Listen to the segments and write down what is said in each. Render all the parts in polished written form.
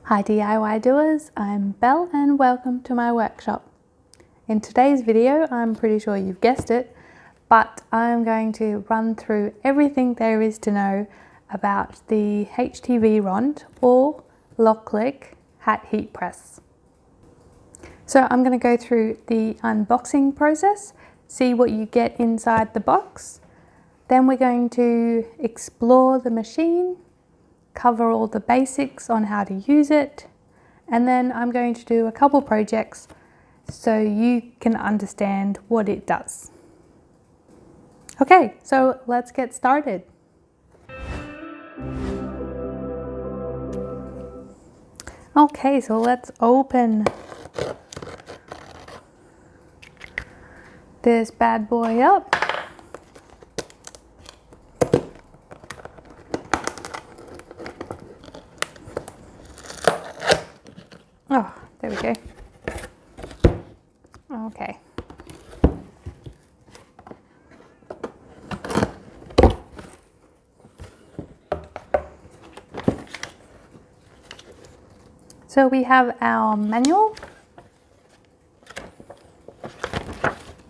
Hi DIY doers, I'm Belle and welcome to my workshop. In today's video, I'm pretty sure you've guessed it, but I'm going to run through everything there is to know about the HTVRONT or LOKLiK Hat Heat Press. So I'm going to go through the unboxing process, see what you get inside the box. Then we're going to explore the machine, cover all the basics on how to use it, and then I'm going to do a couple projects so you can understand what it does. Okay, so let's get started. Okay, so let's open this bad boy up. Oh, there we go. Okay. So we have our manual,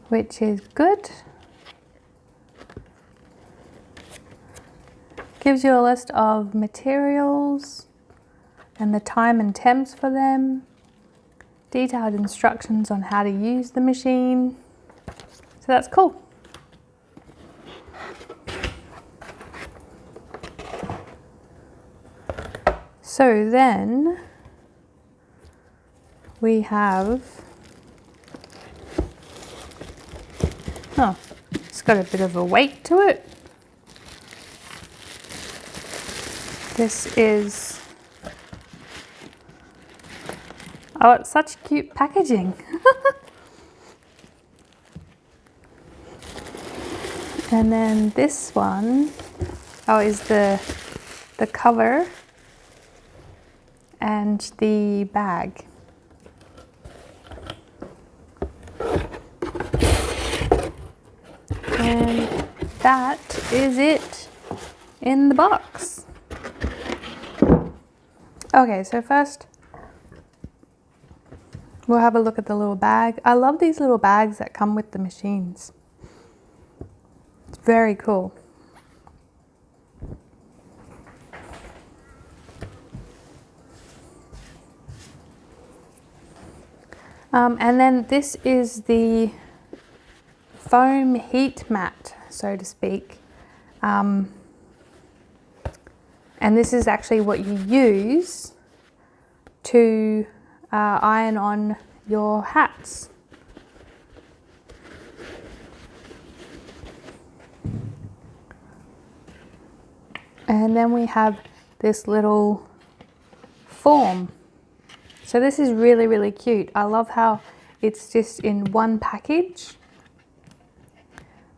which is good. Gives you a list of materials and the time and temps for them, detailed instructions on how to use the machine. So that's cool. So then we have, oh, it's got a bit of a weight to it. This is, oh, it's such cute packaging. And then this one, oh, is the cover and the bag. And that is it in the box. Okay, so first we'll have a look at the little bag. I love these little bags that come with the machines. It's very cool. And then this is the foam heat mat, so to speak. And this is actually what you use to iron on your hats. And then we have this little form. So this is really, really cute. I love how it's just in one package.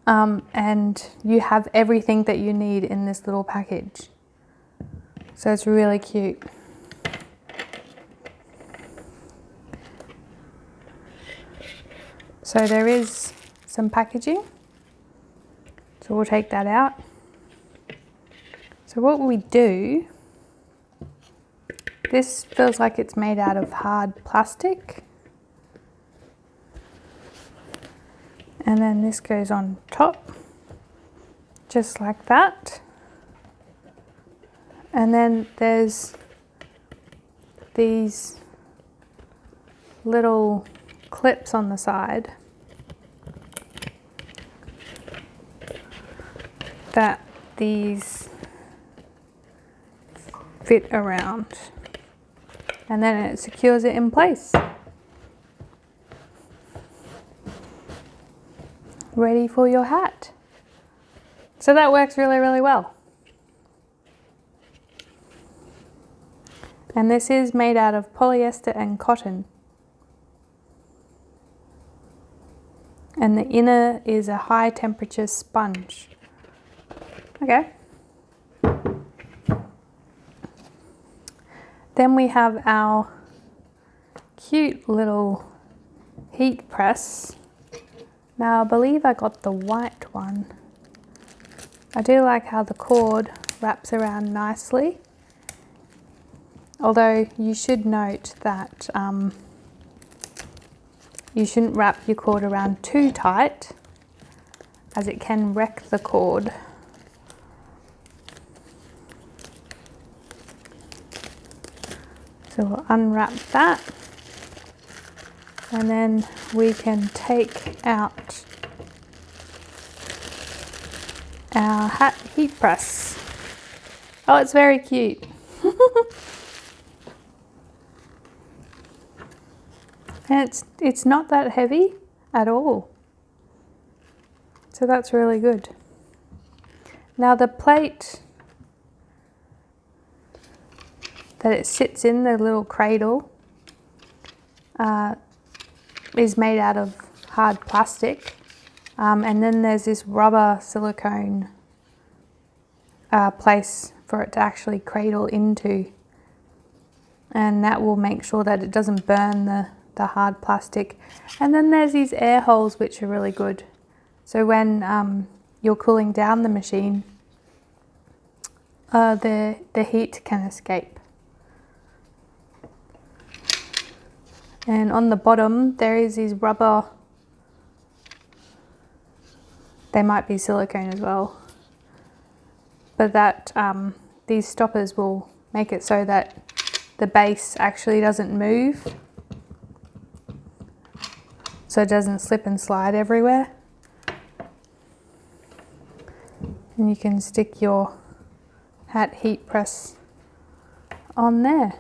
And you have everything that you need in this little package. So it's really cute. So there is some packaging. So we'll take that out. So what we do, this feels like it's made out of hard plastic. And then this goes on top, just like that. And then there's these little clips on the side that these fit around. And then it secures it in place. Ready for your hat. So that works really, really well. And this is made out of polyester and cotton. And the inner is a high temperature sponge. Okay. Then we have our cute little heat press. Now I believe I got the white one. I do like how the cord wraps around nicely. although you should note that you shouldn't wrap your cord around too tight, as it can wreck the cord. So we'll unwrap that, and then we can take out our hat heat press. Oh, it's very cute. And it's not that heavy at all. So that's really good. Now the plate that it sits in, the little cradle, is made out of hard plastic. And then there's this rubber silicone place for it to actually cradle into. And that will make sure that it doesn't burn the hard plastic. And then there's these air holes, which are really good. So when you're cooling down the machine, the heat can escape. And on the bottom there is these rubber, they might be silicone as well, but that these stoppers will make it so that the base actually doesn't move, so it doesn't slip and slide everywhere. And you can stick your hat heat press on there.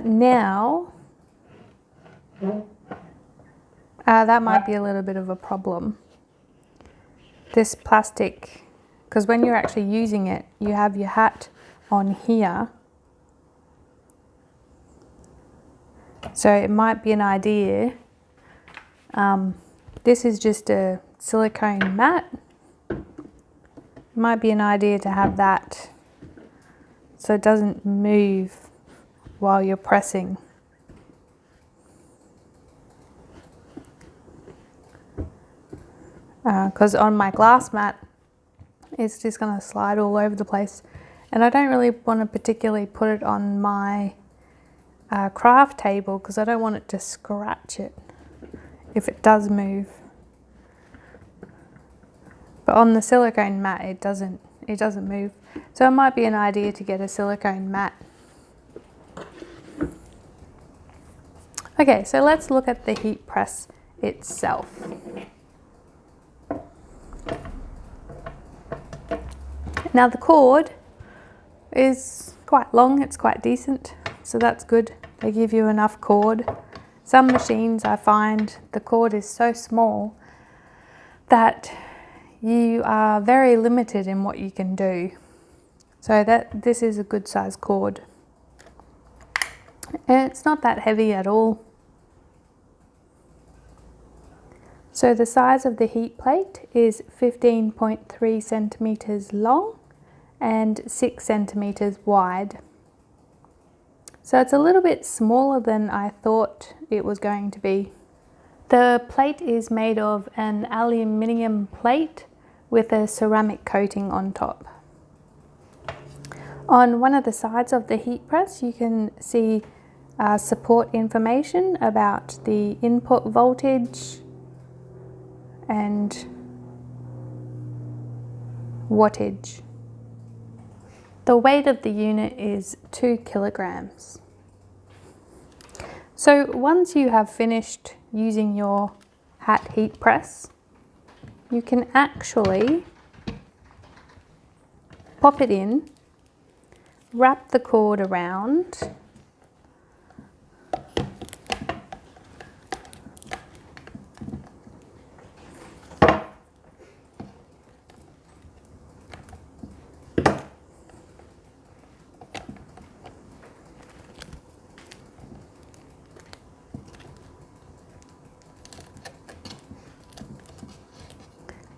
Now, that might be a little bit of a problem. This plastic, because when you're actually using it, you have your hat on here. So it might be an idea, this is just a silicone mat. It might be an idea to have that so it doesn't move while you're pressing. Because on my glass mat, it's just going to slide all over the place. And I don't really want to particularly put it on my craft table, because I don't want it to scratch it if it does move. But on the silicone mat, it doesn't move. So it might be an idea to get a silicone mat. Okay, so let's look at the heat press itself. Now the cord is quite long, it's quite decent, so that's good. They give you enough cord. Some machines, I find the cord is so small that you are very limited in what you can do. So this is a good size cord. And it's not that heavy at all. So the size of the heat plate is 15.3 centimeters long and 6 centimeters wide. So it's a little bit smaller than I thought it was going to be. The plate is made of an aluminium plate with a ceramic coating on top. On one of the sides of the heat press, you can see support information about the input voltage and wattage. The weight of the unit is 2 kilograms. So once you have finished using your hat heat press, you can actually pop it in, wrap the cord around,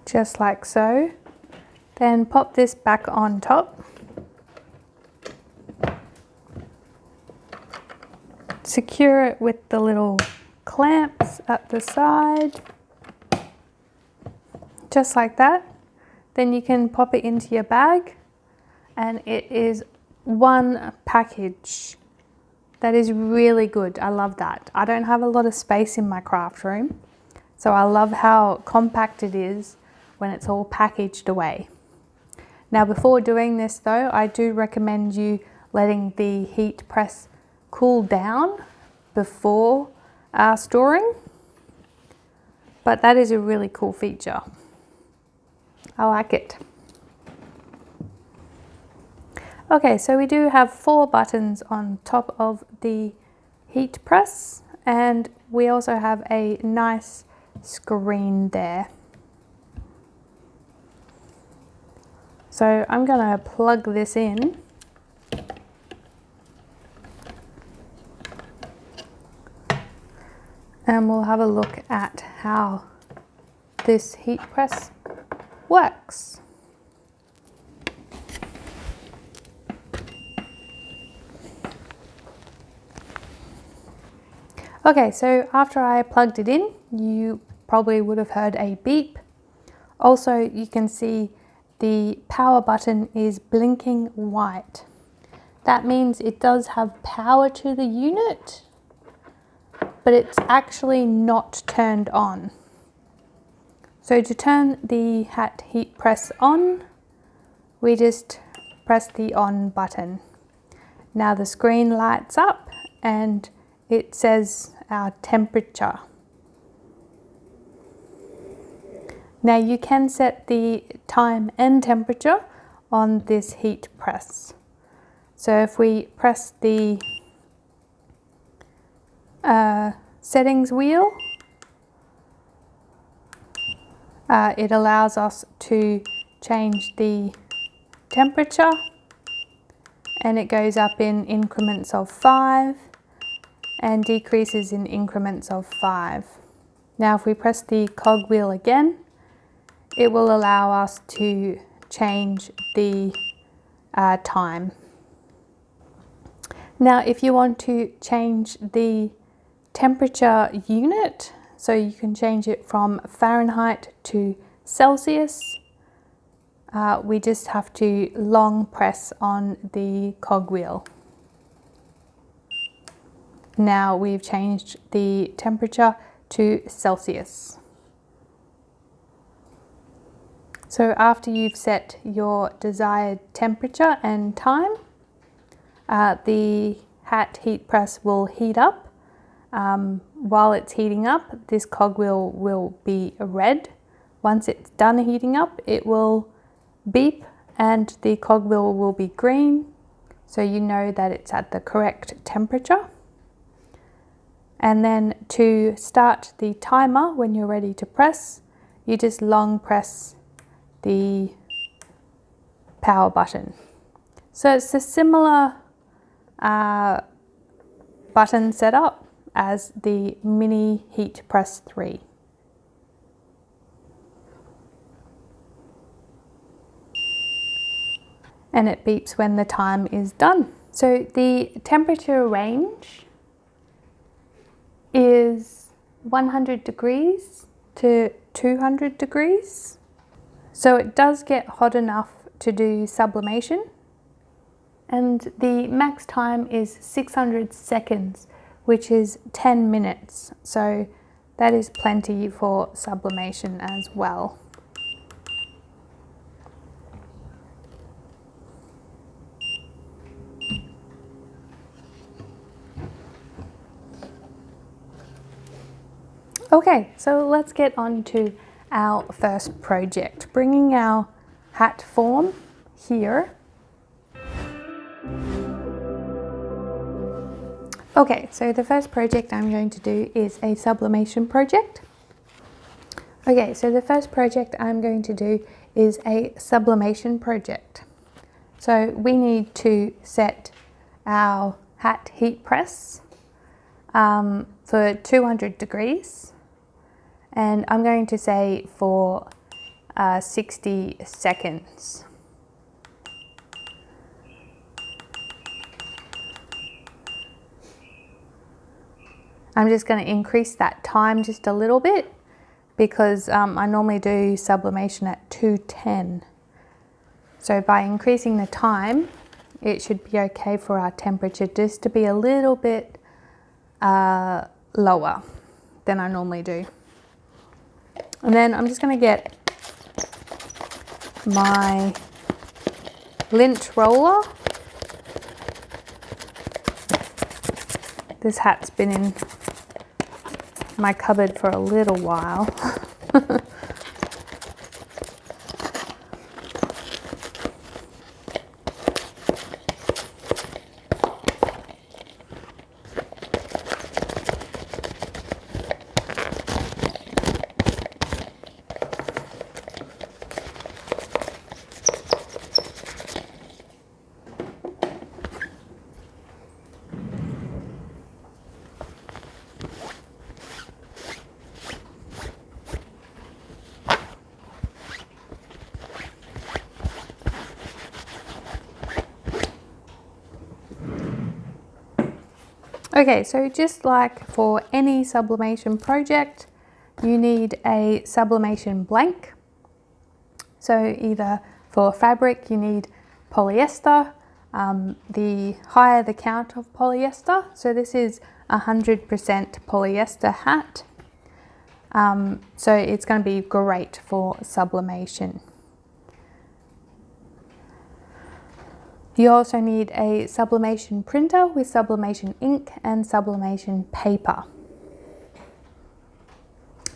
just like so. Then pop this back on top. Secure it with the little clamps at the side, just like that. Then you can pop it into your bag and it is one package. That is really good. I love that. I don't have a lot of space in my craft room, so I love how compact it is when it's all packaged away. Now before doing this though, I do recommend you letting the heat press cool down before storing, but that is a really cool feature. I like it. Okay, so we do have 4 buttons on top of the heat press, and we also have a nice screen there. So I'm gonna plug this in. And we'll have a look at how this heat press works. Okay, so after I plugged it in, you probably would have heard a beep. Also, you can see the power button is blinking white. That means it does have power to the unit, but it's actually not turned on. So to turn the hat heat press on, we just press the on button. Now the screen lights up and it says our temperature. Now you can set the time and temperature on this heat press. So if we press the settings wheel, it allows us to change the temperature, and it goes up in increments of 5 and decreases in increments of 5. Now if we press the cog wheel again, it will allow us to change the time. Now if you want to change the temperature unit, so you can change it from Fahrenheit to Celsius, we just have to long press on the cog wheel. Now we've changed the temperature to Celsius. So after you've set your desired temperature and time, the hat heat press will heat up. While it's heating up, this cogwheel will be red. Once it's done heating up, it will beep and the cogwheel will be green, so you know that it's at the correct temperature. And then to start the timer when you're ready to press, you just long press the power button. So it's a similar button setup as the Mini Heat Press 3. And it beeps when the time is done. So the temperature range is 100 degrees to 200 degrees. So it does get hot enough to do sublimation. And the max time is 600 seconds, which is 10 minutes. So that is plenty for sublimation as well. Okay, so let's get on to our first project, bringing our hat form here. Okay, so the first project I'm going to do is a sublimation project. Okay, so the first project I'm going to do is a sublimation project. So we need to set our hat heat press for 200 degrees. And I'm going to say for 60 seconds. I'm just going to increase that time just a little bit because I normally do sublimation at 210. So by increasing the time, it should be okay for our temperature just to be a little bit lower than I normally do. And then I'm just going to get my lint roller. This hat's been in my cupboard for a little while. Okay, so just like for any sublimation project, you need a sublimation blank. So either for fabric, you need polyester. The higher the count of polyester, so this is 100% polyester hat. So it's going to be great for sublimation. You also need a sublimation printer with sublimation ink and sublimation paper.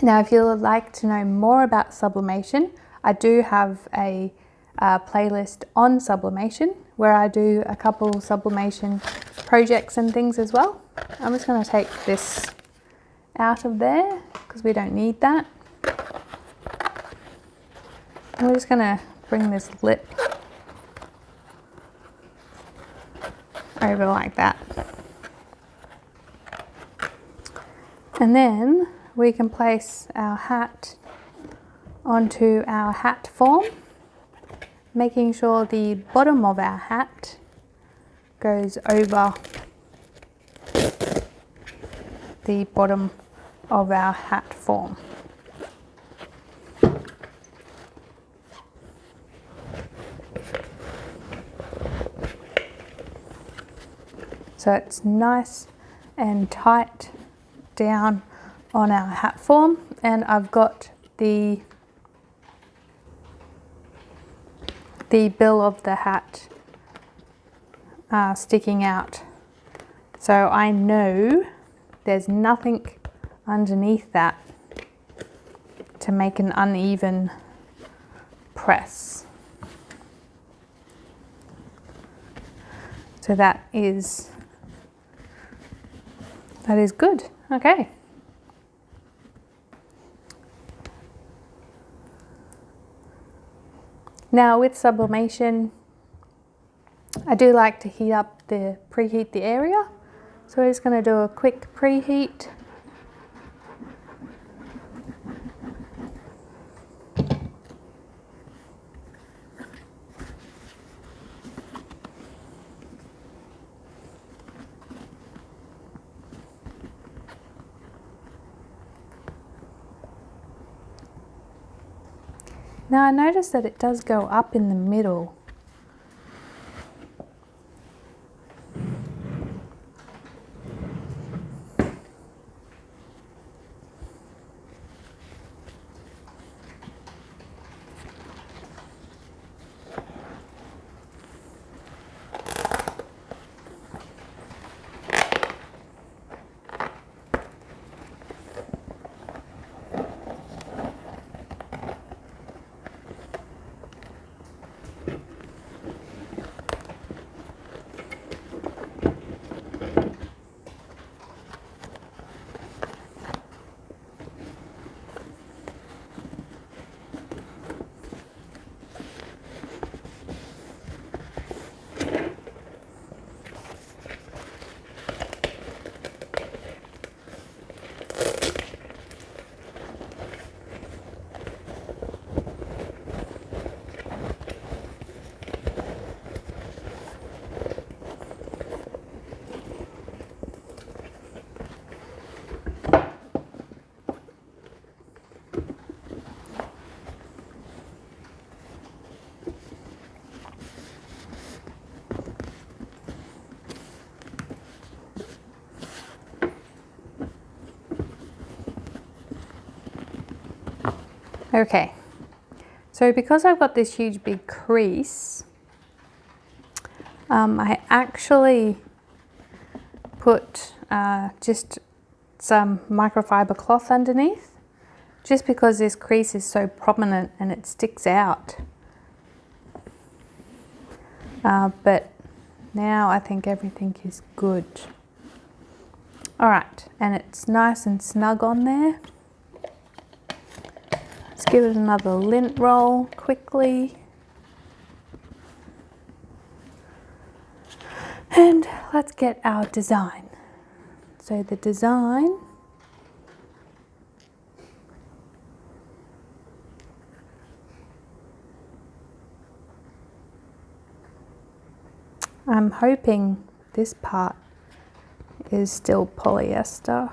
Now, if you'd like to know more about sublimation, I do have a playlist on sublimation where I do a couple sublimation projects and things as well. I'm just going to take this out of there because we don't need that. And we're just going to bring this lip over like that. And then we can place our hat onto our hat form, making sure the bottom of our hat goes over the bottom of our hat form. So it's nice and tight down on our hat form, and I've got the bill of the hat sticking out. So I know there's nothing underneath that to make an uneven press. So that is good. Okay. Now with sublimation, I do like to preheat the area. So we're just going to do a quick preheat. Now I notice that it does go up in the middle. Okay, so because I've got this huge big crease, I actually put just some microfiber cloth underneath, just because this crease is so prominent and it sticks out. But now I think everything is good. All right, and it's nice and snug on there. Let's give it another lint roll quickly. And let's get our design. So the design, I'm hoping this part is still polyester.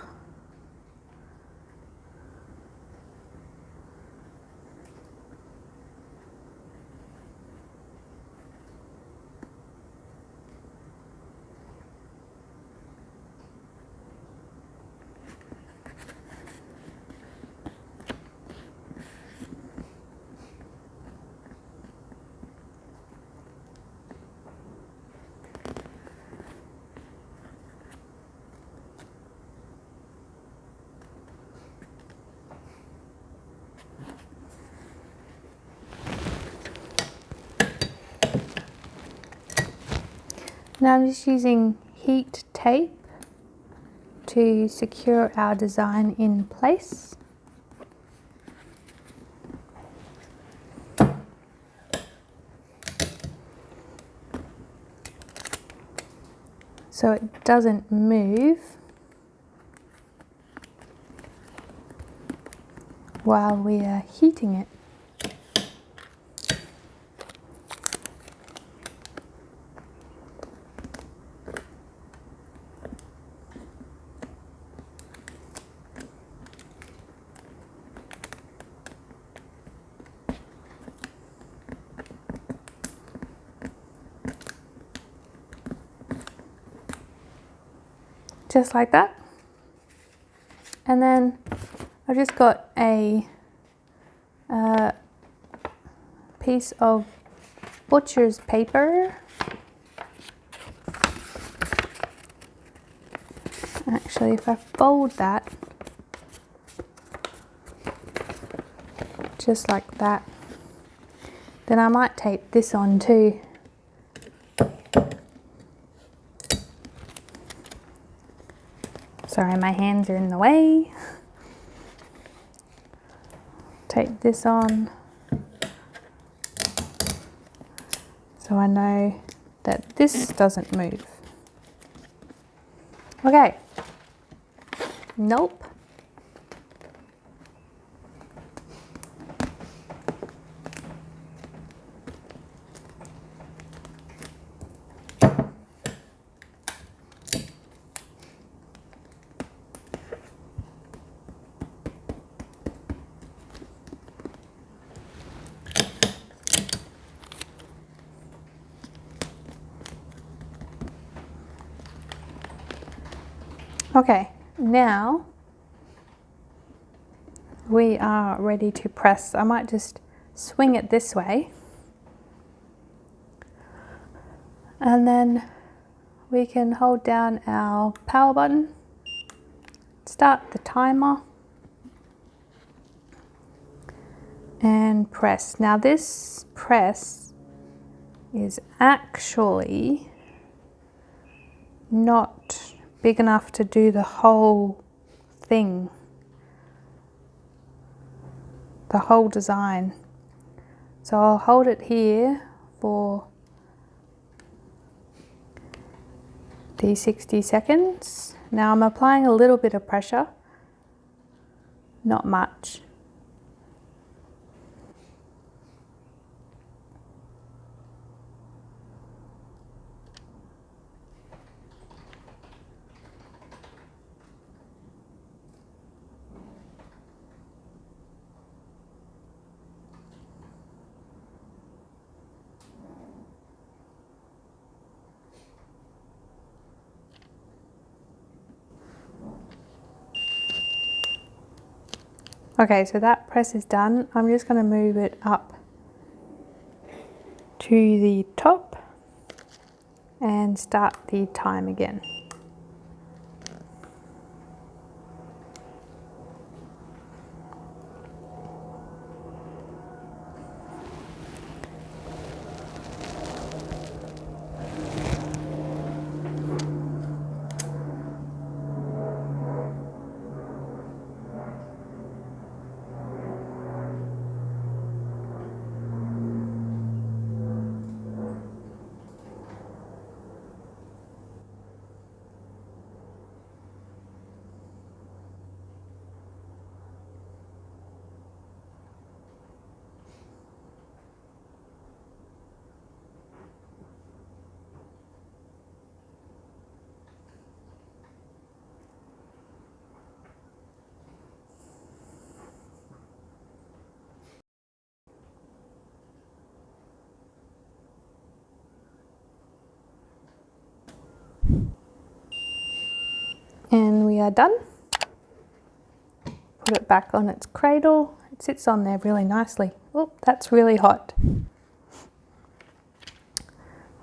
Now I'm just using heat tape to secure our design in place. So it doesn't move while we are heating it. Just like that. And then I've just got a piece of butcher's paper. Actually, if I fold that just like that, then I might tape this on too. Sorry, my hands are in the way. Tape this on so I know that this doesn't move. Okay. Nope. Okay, now we are ready to press. I might just swing it this way, and then we can hold down our power button, start the timer, and press. Now this press is actually not big enough to do the whole thing, the whole design. So I'll hold it here for the 60 seconds. Now I'm applying a little bit of pressure, not much. Okay, so that press is done. I'm just going to move it up to the top and start the time again. And we are done. Put it back on its cradle. It sits on there really nicely. Oh, that's really hot.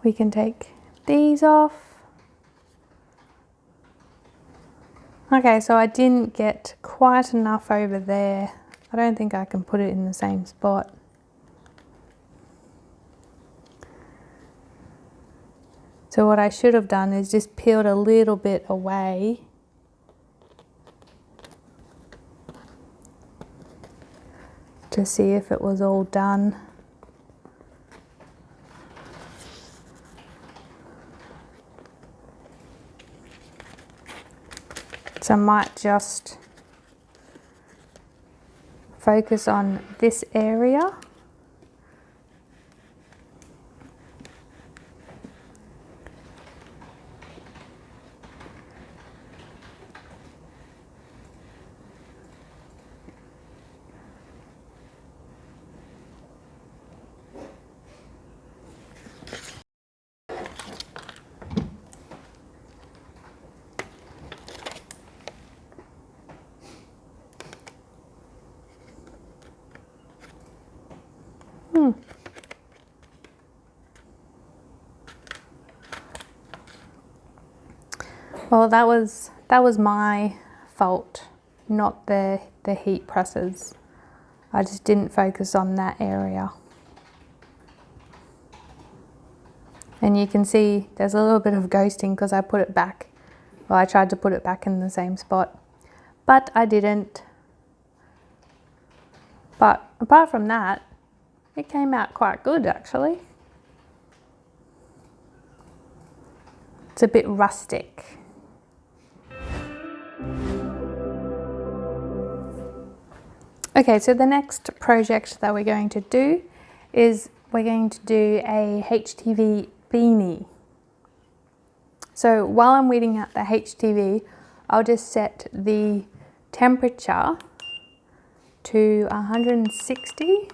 We can take these off. Okay, so I didn't get quite enough over there. I don't think I can put it in the same spot. So what I should have done is just peeled a little bit away to see if it was all done. So I might just focus on this area. Well, that was my fault, not the heat presses. I just didn't focus on that area. And you can see there's a little bit of ghosting because I put it back. Well, I tried to put it back in the same spot, but I didn't. But apart from that, it came out quite good actually. It's a bit rustic. Okay, so the next project that we're going to do is we're going to do a HTV beanie. So while I'm weeding out the HTV, I'll just set the temperature to 160.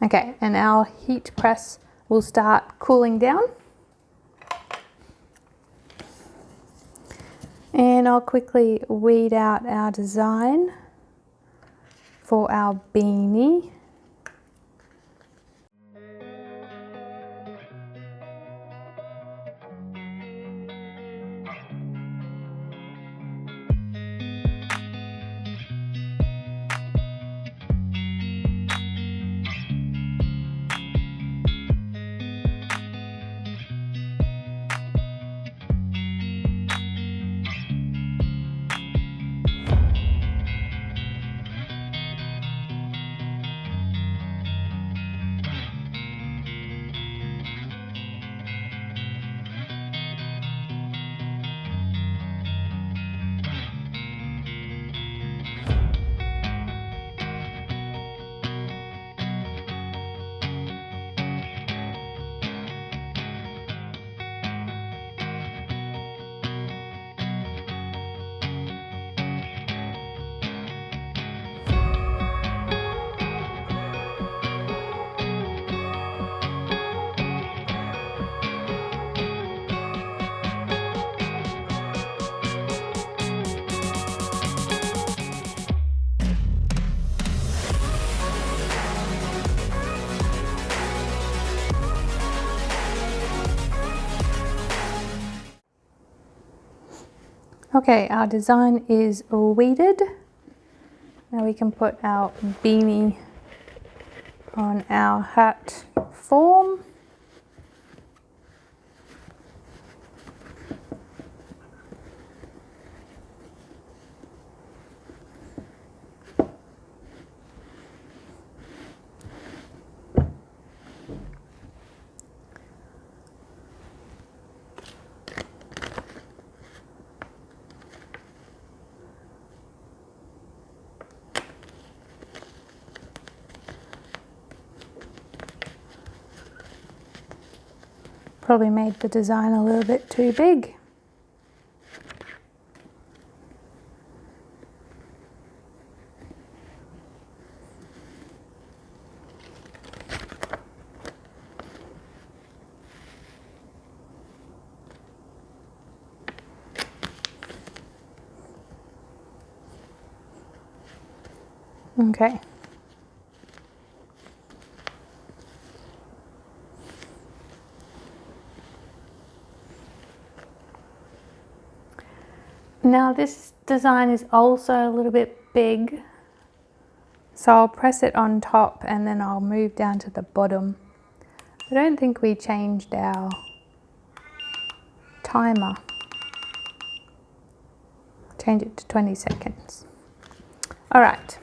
Okay, and our heat press will start cooling down. And I'll quickly weed out our design for our beanie. Okay, our design is weeded. Now we can put our beanie on our hat form. Probably made the design a little bit too big. Okay. Now this design is also a little bit big, so I'll press it on top and then I'll move down to the bottom. I don't think we changed our timer. Change it to 20 seconds. All right.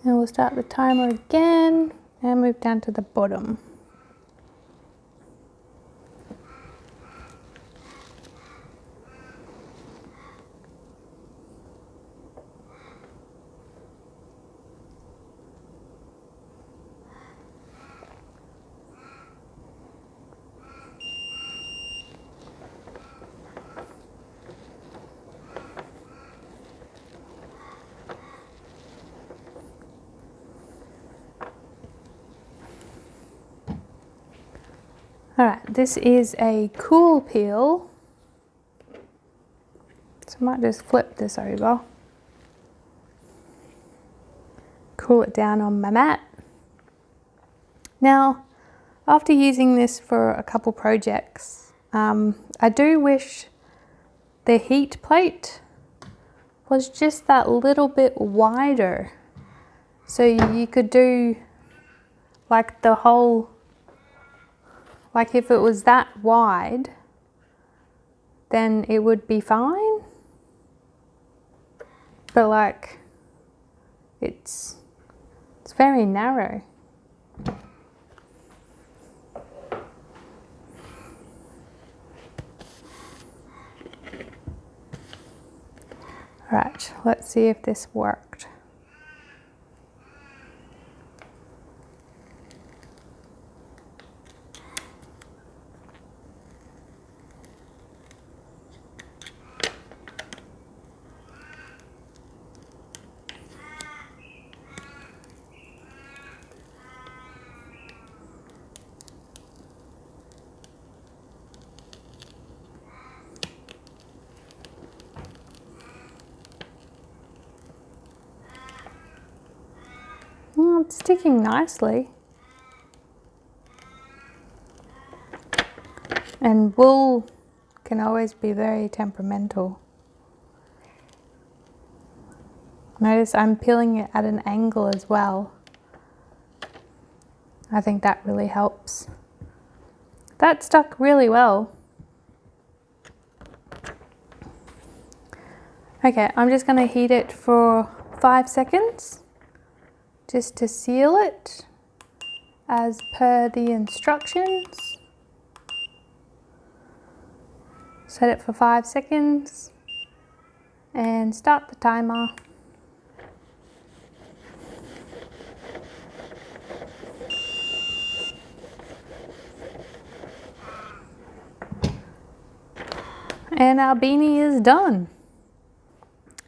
And we'll start the timer again and move down to the bottom. Alright, this is a cool peel, so I might just flip this over, cool it down on my mat. Now, after using this for a couple projects, I do wish the heat plate was just that little bit wider, so you could do like the whole, like if it was that wide, then it would be fine. But like, it's very narrow. Right, let's see if this worked. It's sticking nicely. And wool can always be very temperamental. Notice I'm peeling it at an angle as well. I think that really helps. That stuck really well. Okay, I'm just going to heat it for 5 seconds. Just to seal it as per the instructions. Set it for 5 seconds and start the timer. And our beanie is done.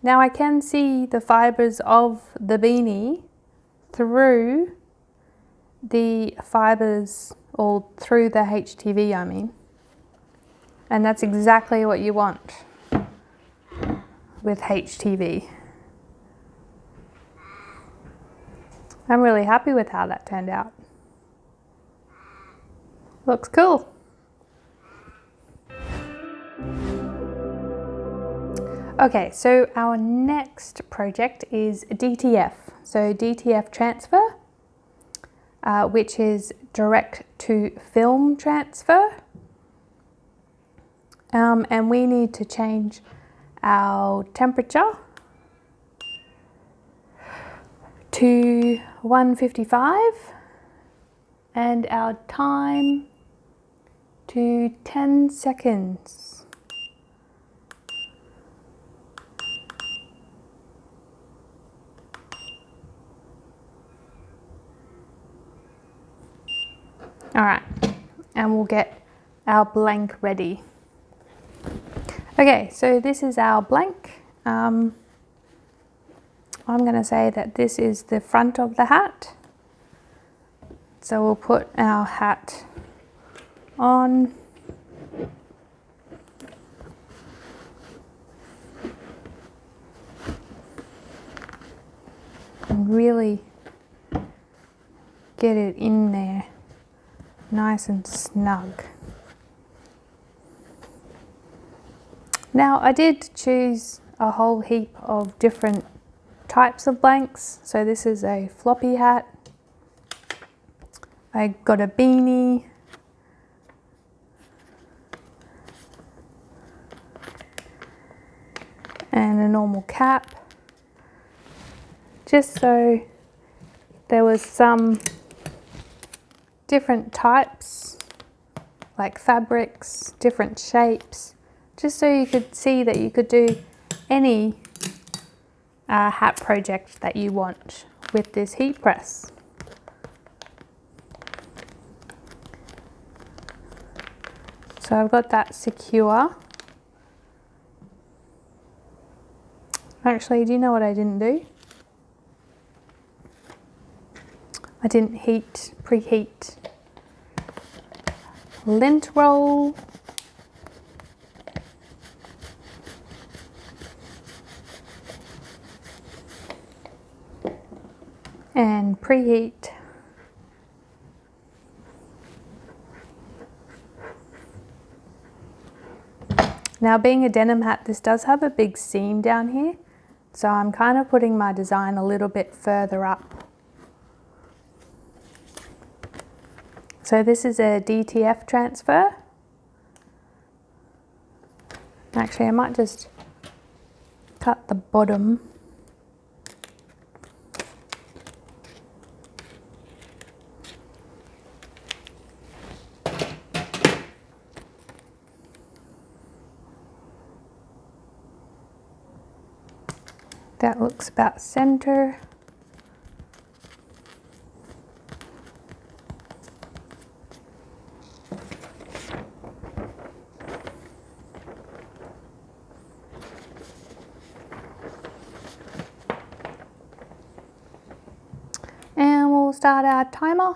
Now I can see the fibers of the beanie through the fibers, or through the HTV, I mean. And that's exactly what you want with HTV. I'm really happy with how that turned out. Looks cool. Okay, so our next project is DTF. So DTF transfer, which is direct to film transfer. And we need to change our temperature to 155 and our time to 10 seconds. All right, and we'll get our blank ready. Okay, so this is our blank. I'm going to say that this is the front of the hat. So we'll put our hat on. And really get it in there, nice and snug. Now I did choose a whole heap of different types of blanks. So this is a floppy hat. I got a beanie. And a normal cap. Just so there was some different types, like fabrics, different shapes, just so you could see that you could do any hat project that you want with this heat press. So I've got that secure. Actually, do you know what I didn't do? I didn't preheat lint roll. And preheat now, being a denim hat, this does have a big seam down here, so I'm kind of putting my design a little bit further up. So this is a DTF transfer. Actually, I might just cut the bottom. That looks about center. And we'll start our timer.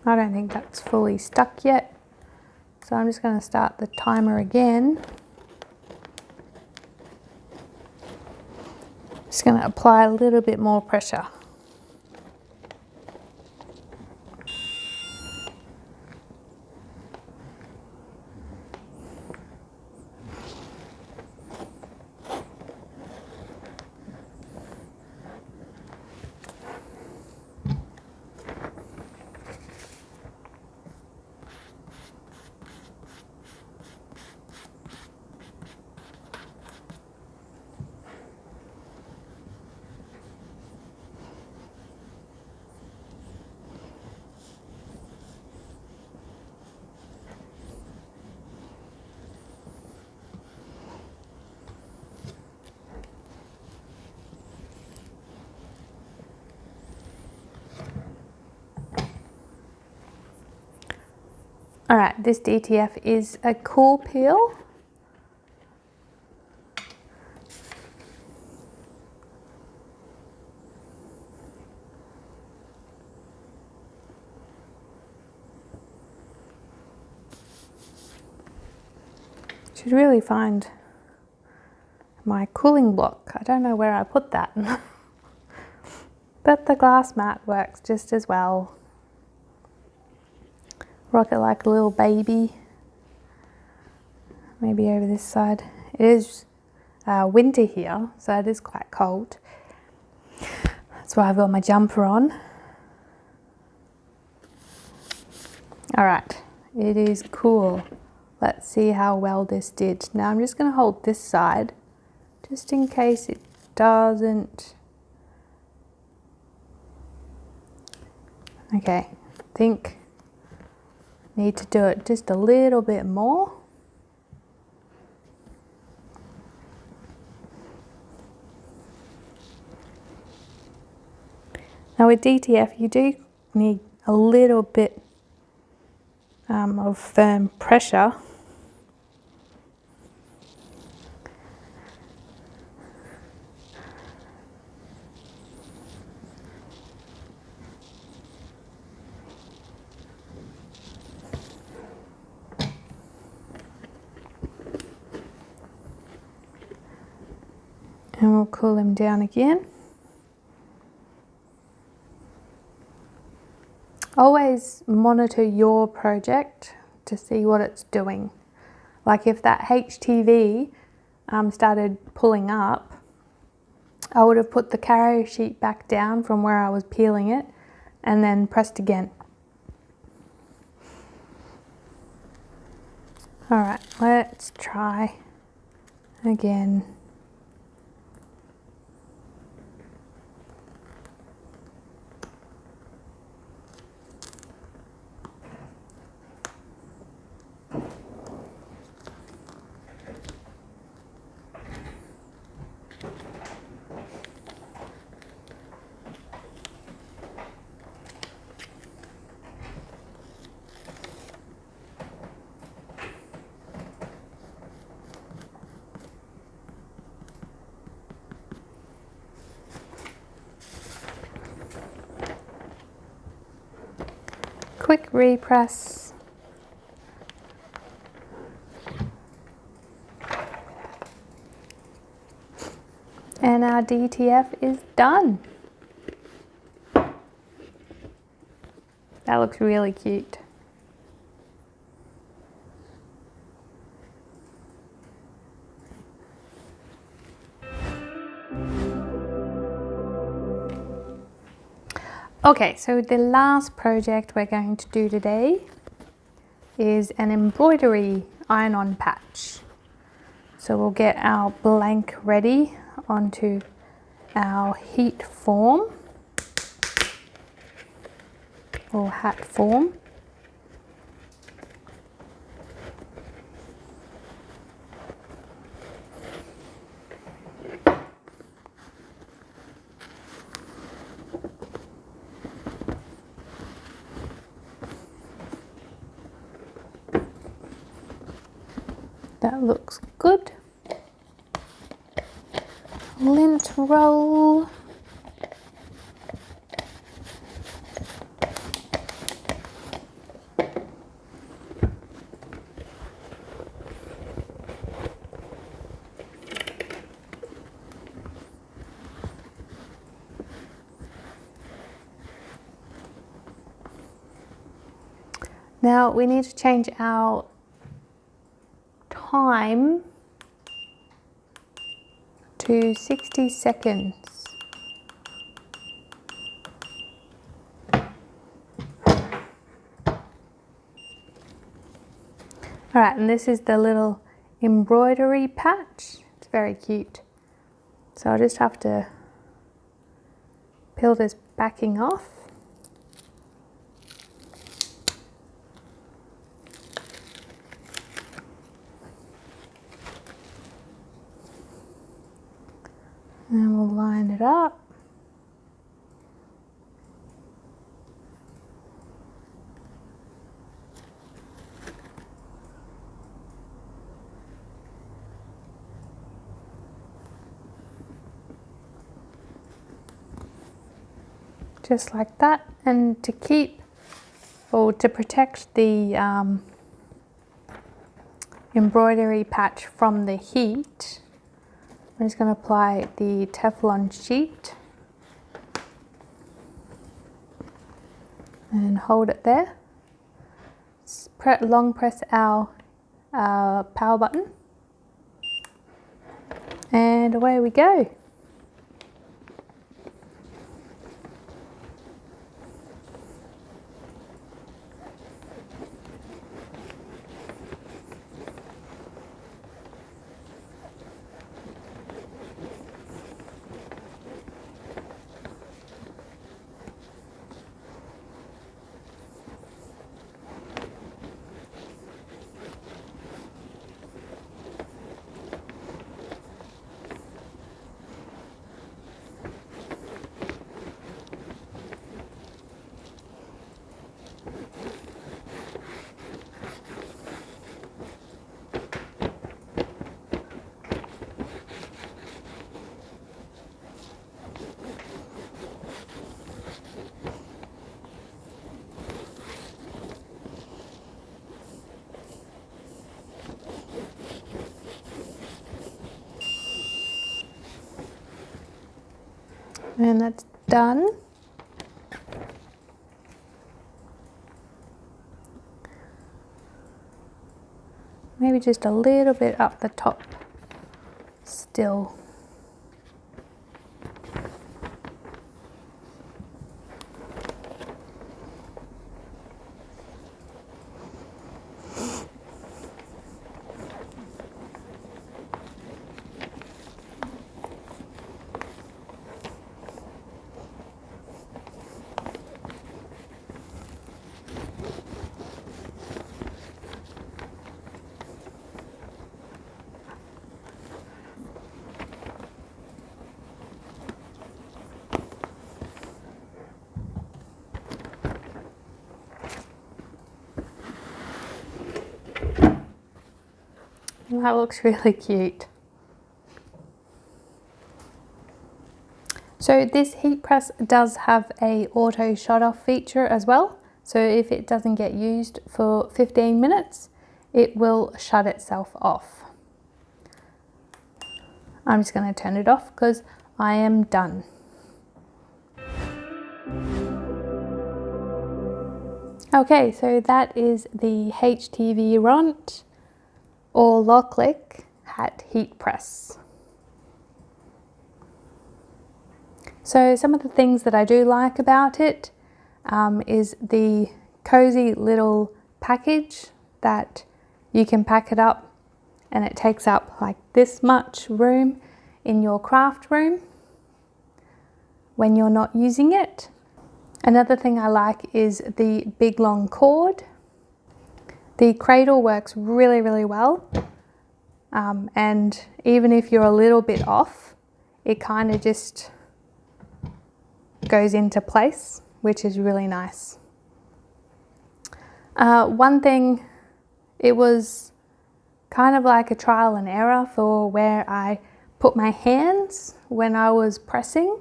I don't think that's fully stuck yet, so I'm just going to start the timer again. Just going to apply a little bit more pressure. Alright, this DTF is a cool peel. Should really find my cooling block. I don't know where I put that. But the glass mat works just as well. Rock it like a little baby. Maybe over this side. It is winter here, so it is quite cold. That's why I've got my jumper on. Alright, it is cool. Let's see how well this did. Now I'm just going to hold this side, just in case it doesn't. Okay, I think I need to do it just a little bit more. Now with DTF you do need a little bit of firm pressure. And we'll cool them down again. Always monitor your project to see what it's doing. Like if that HTV started pulling up, I would have put the carrier sheet back down from where I was peeling it and then pressed again. Alright, let's try again. Quick repress. And our DTF is done. That looks really cute. Okay, so the last project we're going to do today is an embroidery iron-on patch. So we'll get our blank ready onto our heat form or hat form. That looks good. Lint roll. Now we need to change our time to 60 seconds. Alright, and this is the little embroidery patch. It's very cute. So I'll just have to peel this backing off. And we'll line it up. just like that. And to keep, or to protect the embroidery patch from the heat, I'm just going to apply the Teflon sheet and hold it there. Long press our power button and away we go. And that's done. Maybe just a little bit up the top still. That looks really cute. So this heat press does have a auto shut off feature as well. So if it doesn't get used for 15 minutes, it will shut itself off. I'm just going to turn it off because I am done. Okay, so that is the HTVRONT or LOKLiK Hat Heat Press. So some of the things that I do like about it is the cozy little package that you can pack it up and it takes up like this much room in your craft room when you're not using it. Another thing I like is the big long cord. The cradle works really, really well. And even if you're a little bit off, it kind of just goes into place, which is really nice. One thing, it was kind of like a trial and error for where I put my hands when I was pressing.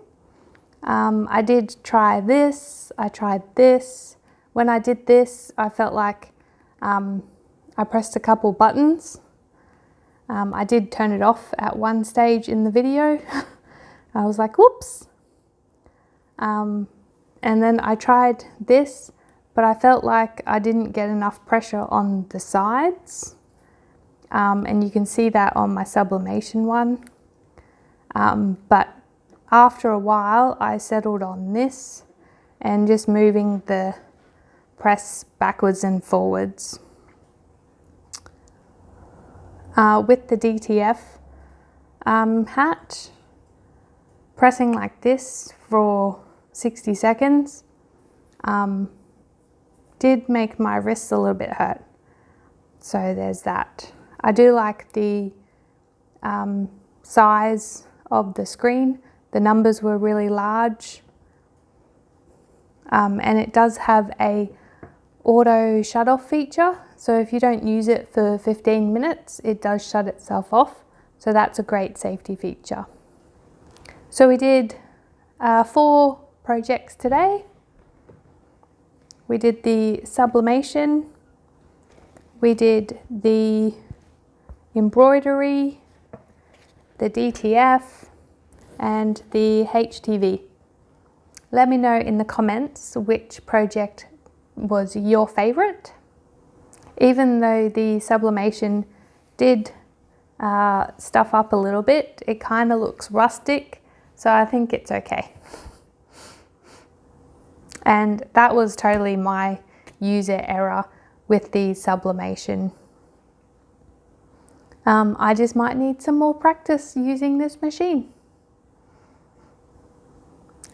I did try this, I tried this. When I did this, I felt like I pressed a couple buttons. I did turn it off at one stage in the video. I was like, whoops. And then I tried this, but I felt like I didn't get enough pressure on the sides. And you can see that on my sublimation one. But after a while, I settled on this and just moving the press backwards and forwards. With the DTF hat, pressing like this for 60 seconds did make my wrists a little bit hurt. So there's that. I do like the size of the screen. The numbers were really large. And it does have a auto shut off feature. So if you don't use it for 15 minutes, it does shut itself off. So that's a great safety feature. So we did 4 projects today. We did the sublimation, we did the embroidery, the DTF, and the HTV. Let me know in the comments which project was your favorite. Even though the sublimation did stuff up a little bit, it kind of looks rustic, so I think it's okay. And that was totally my user error with the sublimation. I just might need some more practice using this machine.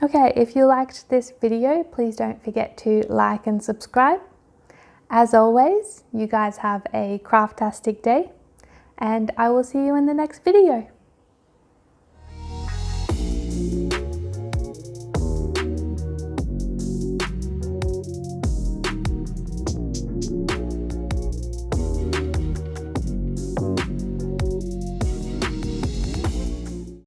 Okay, if you liked this video, please don't forget to like and subscribe. As always, you guys have a craftastic day, and I will see you in the next video.